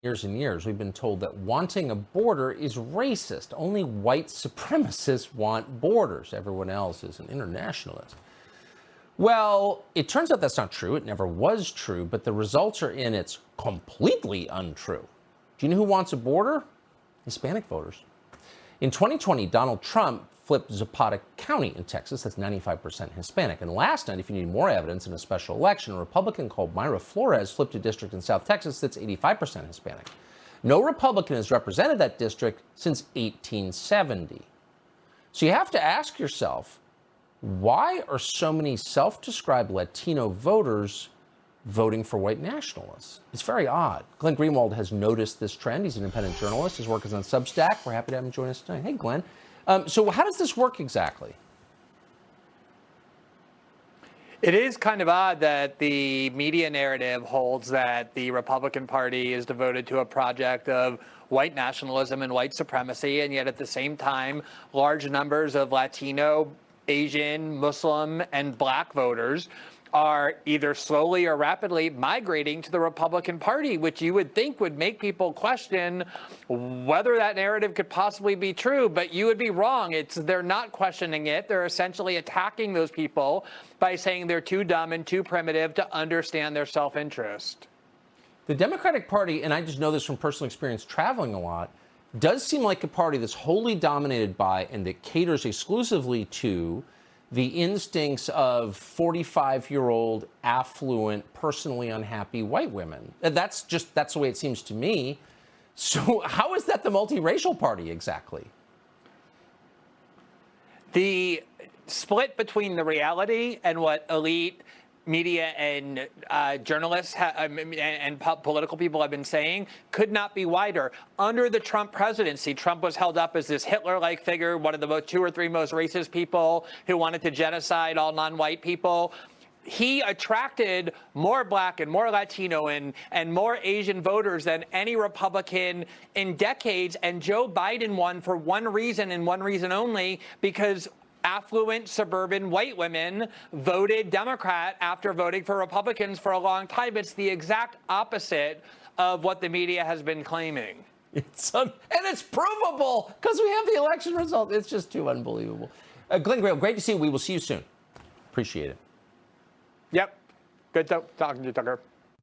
Years and years, we've been told that wanting a border is racist. Only white supremacists want borders. Everyone else is an internationalist. Well, it turns out that's not true. It never was true, but the results are in it's completely untrue. Do you know who wants a border? Hispanic voters. In 2020, Donald Trump flipped Zapata County in Texas. That's 95% Hispanic. And last night, if you need more evidence in a special election, a Republican called Mayra Flores flipped a district in South Texas that's 85% Hispanic. No Republican has represented that district since 1870. So you have to ask yourself, why are so many self-described Latino voters voting for white nationalists? It's very odd. Glenn Greenwald has noticed this trend. He's an independent journalist. His work is on Substack. We're happy to have him join us tonight. Hey, Glenn. So how does this work exactly? It is kind of odd that the media narrative holds that the Republican Party is devoted to a project of white nationalism and white supremacy, and yet at the same time, large numbers of Latino, Asian, Muslim, and Black voters are either slowly or rapidly migrating to the Republican Party, which you would think would make people question whether that narrative could possibly be true. But you would be wrong. They're not questioning it. They're essentially attacking those people by saying they're too dumb and too primitive to understand their self-interest. The Democratic Party, and I just know this from personal experience traveling a lot, does seem like a party that's wholly dominated by and that caters exclusively to the instincts of 45-year-old, affluent, personally unhappy white women. That's the way it seems to me. So how is that the multiracial party exactly? The split between the reality and what elite media and journalists and political people have been saying could not be wider. Under the Trump presidency, Trump was held up as this Hitler-like figure, one of the 2 or 3 most racist people who wanted to genocide all non-white people. He attracted more Black and more Latino and more Asian voters than any Republican in decades. And Joe Biden won for one reason and one reason only, because affluent suburban white women voted Democrat after voting for Republicans for a long time. It's the exact opposite of what the media has been claiming. And it's provable because we have the election result. It's just too unbelievable. Glenn Graham, great to see you. We will see you soon. Appreciate it. Yep. Good talking to you, Tucker.